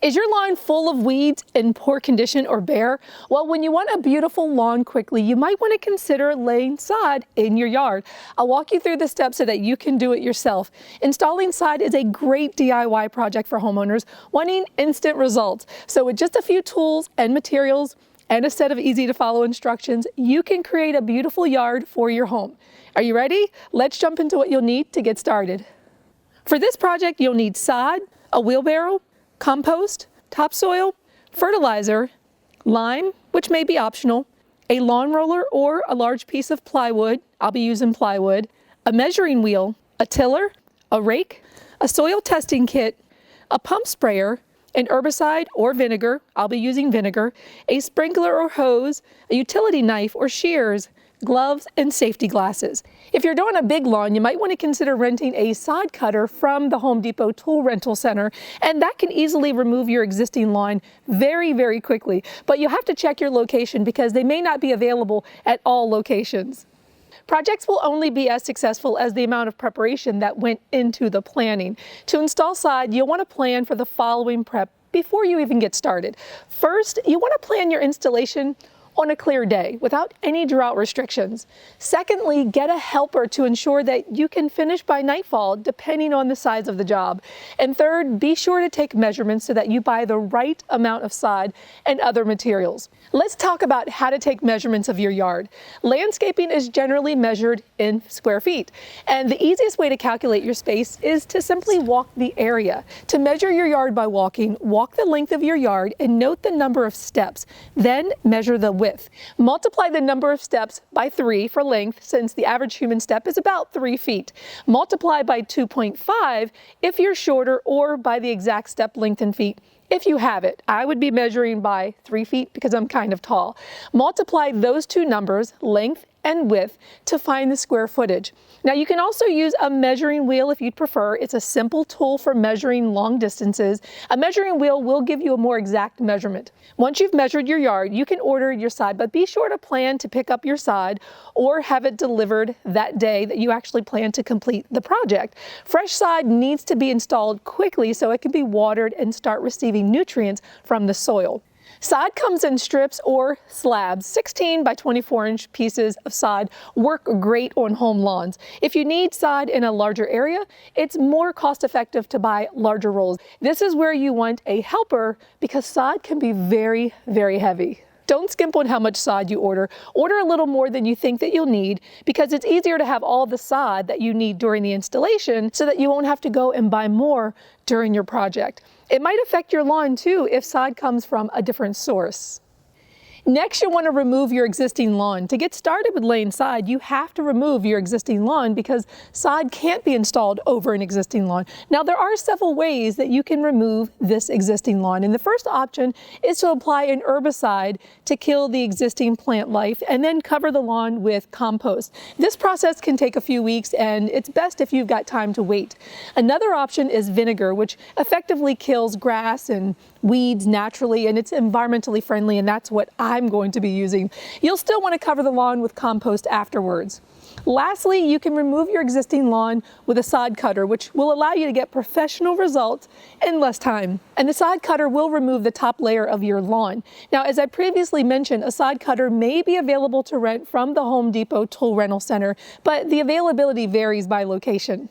Is your lawn full of weeds, in poor condition, or bare? Well, when you want a beautiful lawn quickly, you might want to consider laying sod in your yard. I'll walk you through the steps so that you can do it yourself. Installing sod is a great DIY project for homeowners wanting instant results. So with just a few tools and materials and a set of easy to follow instructions, you can create a beautiful yard for your home. Are you ready? Let's jump into what you'll need to get started. For this project, you'll need sod, a wheelbarrow, compost, topsoil, fertilizer, lime, which may be optional, a lawn roller or a large piece of plywood, I'll be using plywood, a measuring wheel, a tiller, a rake, a soil testing kit, a pump sprayer, an herbicide or vinegar, I'll be using vinegar, a sprinkler or hose, a utility knife or shears, gloves, and safety glasses. If you're doing a big lawn, you might want to consider renting a sod cutter from the Home Depot Tool Rental Center, and that can easily remove your existing lawn very, very quickly. But you'll have to check your location because they may not be available at all locations. Projects will only be as successful as the amount of preparation that went into the planning. To install sod, you'll want to plan for the following prep before you even get started. First, you want to plan your installation on a clear day without any drought restrictions. Secondly, get a helper to ensure that you can finish by nightfall depending on the size of the job. And third, be sure to take measurements so that you buy the right amount of sod and other materials. Let's talk about how to take measurements of your yard. Landscaping is generally measured in square feet, and the easiest way to calculate your space is to simply walk the area. To measure your yard by walking, walk the length of your yard and note the number of steps, then measure the width. Multiply the number of steps by 3 for length, since the average human step is about 3 feet. Multiply by 2.5 if you're shorter, or by the exact step length in feet if you have it. I would be measuring by 3 feet because I'm kind of tall. Multiply those two numbers, length and width, to find the square footage. Now you can also use a measuring wheel if you'd prefer. It's a simple tool for measuring long distances. A measuring wheel will give you a more exact measurement. Once you've measured your yard, you can order your sod, but be sure to plan to pick up your sod or have it delivered that day that you actually plan to complete the project. Fresh sod needs to be installed quickly so it can be watered and start receiving nutrients from the soil. Sod comes in strips or slabs. 16 by 24-inch pieces of sod work great on home lawns. If you need sod in a larger area, it's more cost-effective to buy larger rolls. This is where you want a helper because sod can be very, very heavy. Don't skimp on how much sod you order. Order a little more than you think that you'll need, because it's easier to have all the sod that you need during the installation so that you won't have to go and buy more during your project. It might affect your lawn too if sod comes from a different source. Next, you'll want to remove your existing lawn. To get started with laying sod, you have to remove your existing lawn because sod can't be installed over an existing lawn. Now, there are several ways that you can remove this existing lawn. And the first option is to apply an herbicide to kill the existing plant life and then cover the lawn with compost. This process can take a few weeks, and it's best if you've got time to wait. Another option is vinegar, which effectively kills grass and weeds naturally, and it's environmentally friendly, and that's what I'm going to be using. You'll still want to cover the lawn with compost afterwards. Lastly, you can remove your existing lawn with a sod cutter, which will allow you to get professional results in less time. And the sod cutter will remove the top layer of your lawn. Now, as I previously mentioned, a sod cutter may be available to rent from the Home Depot Tool Rental Center, but the availability varies by location.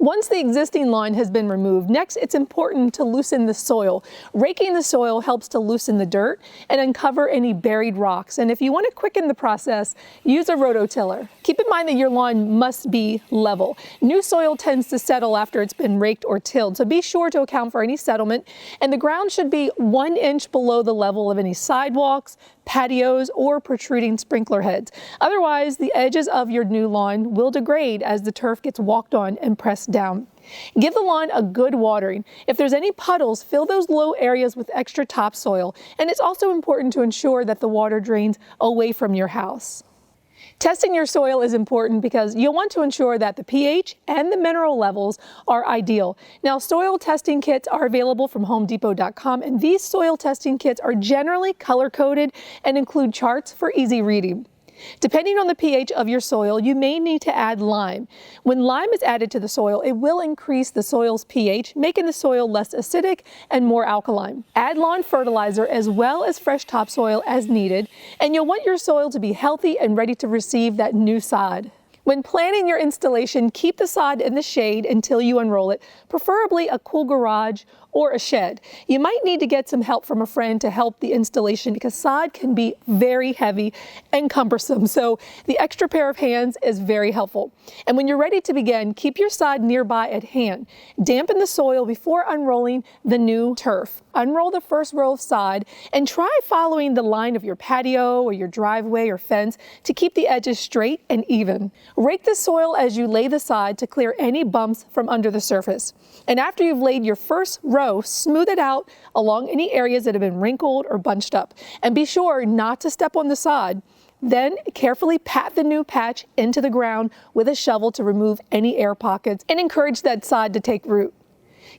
Once the existing lawn has been removed, next it's important to loosen the soil. Raking the soil helps to loosen the dirt and uncover any buried rocks. And if you want to quicken the process, use a rototiller. Keep in mind that your lawn must be level. New soil tends to settle after it's been raked or tilled, so be sure to account for any settlement. And the ground should be 1 inch below the level of any sidewalks, patios, or protruding sprinkler heads. Otherwise, the edges of your new lawn will degrade as the turf gets walked on and pressed down. Give the lawn a good watering. If there's any puddles, fill those low areas with extra topsoil. And it's also important to ensure that the water drains away from your house. Testing your soil is important because you'll want to ensure that the pH and the mineral levels are ideal. Now, soil testing kits are available from HomeDepot.com, and these soil testing kits are generally color-coded and include charts for easy reading. Depending on the pH of your soil, you may need to add lime. When lime is added to the soil, it will increase the soil's pH, making the soil less acidic and more alkaline. Add lawn fertilizer as well as fresh topsoil as needed, and you'll want your soil to be healthy and ready to receive that new sod. When planning your installation, keep the sod in the shade until you unroll it, preferably a cool garage or a shed. You might need to get some help from a friend to help the installation because sod can be very heavy and cumbersome, so the extra pair of hands is very helpful. And when you're ready to begin, keep your sod nearby at hand. Dampen the soil before unrolling the new turf. Unroll the first row of sod and try following the line of your patio or your driveway or fence to keep the edges straight and even. Rake the soil as you lay the sod to clear any bumps from under the surface. And after you've laid your first row, smooth it out along any areas that have been wrinkled or bunched up. And be sure not to step on the sod. Then carefully pat the new patch into the ground with a shovel to remove any air pockets and encourage that sod to take root.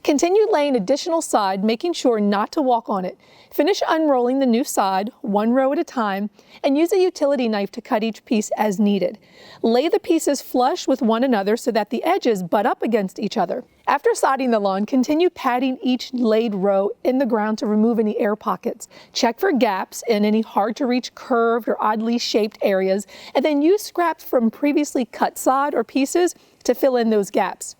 Continue laying additional sod, making sure not to walk on it. Finish unrolling the new sod, one row at a time, and use a utility knife to cut each piece as needed. Lay the pieces flush with one another so that the edges butt up against each other. After sodding the lawn, continue patting each laid row in the ground to remove any air pockets. Check for gaps in any hard-to-reach curved or oddly shaped areas, and then use scraps from previously cut sod or pieces to fill in those gaps.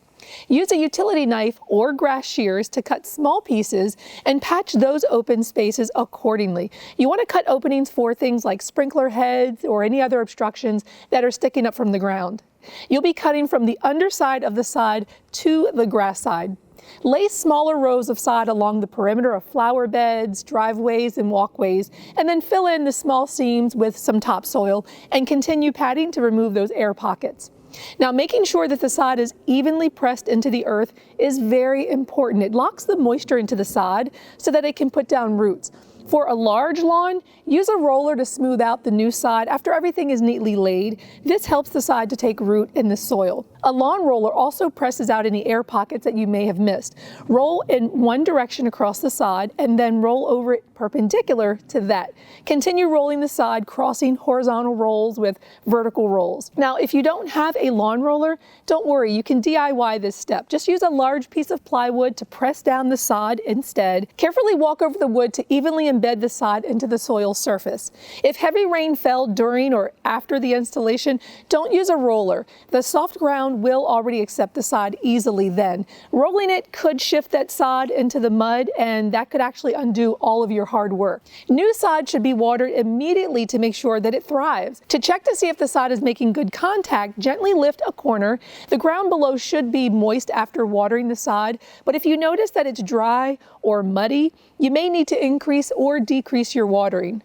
Use a utility knife or grass shears to cut small pieces and patch those open spaces accordingly. You want to cut openings for things like sprinkler heads or any other obstructions that are sticking up from the ground. You'll be cutting from the underside of the sod to the grass side. Lay smaller rows of sod along the perimeter of flower beds, driveways, and walkways, and then fill in the small seams with some topsoil and continue patting to remove those air pockets. Now, making sure that the sod is evenly pressed into the earth is very important. It locks the moisture into the sod so that it can put down roots. For a large lawn, use a roller to smooth out the new sod after everything is neatly laid. This helps the sod to take root in the soil. A lawn roller also presses out any air pockets that you may have missed. Roll in one direction across the sod and then roll over it perpendicular to that. Continue rolling the sod, crossing horizontal rolls with vertical rolls. Now, if you don't have a lawn roller, don't worry, you can DIY this step. Just use a large piece of plywood to press down the sod instead. Carefully walk over the wood to evenly embed the sod into the soil surface. If heavy rain fell during or after the installation, don't use a roller. The soft ground will already accept the sod easily then. Rolling it could shift that sod into the mud, and that could actually undo all of your hard work. New sod should be watered immediately to make sure that it thrives. To check to see if the sod is making good contact, gently lift a corner. The ground below should be moist after watering the sod, but if you notice that it's dry or muddy, you may need to increase or decrease your watering.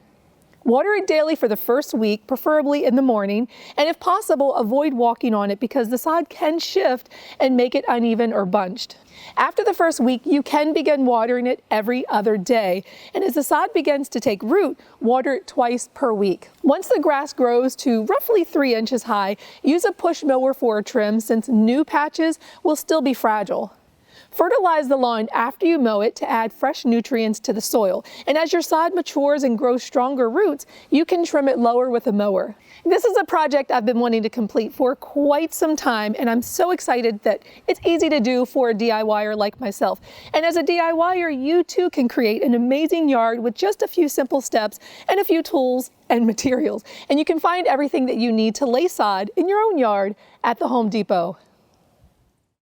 Water it daily for the first week, preferably in the morning, and if possible, avoid walking on it because the sod can shift and make it uneven or bunched. After the first week, you can begin watering it every other day, and as the sod begins to take root, water it twice per week. Once the grass grows to roughly 3 inches high, use a push mower for a trim since new patches will still be fragile. Fertilize the lawn after you mow it to add fresh nutrients to the soil. And as your sod matures and grows stronger roots, you can trim it lower with a mower. This is a project I've been wanting to complete for quite some time, and I'm so excited that it's easy to do for a DIYer like myself. And as a DIYer, you too can create an amazing yard with just a few simple steps and a few tools and materials. And you can find everything that you need to lay sod in your own yard at the Home Depot.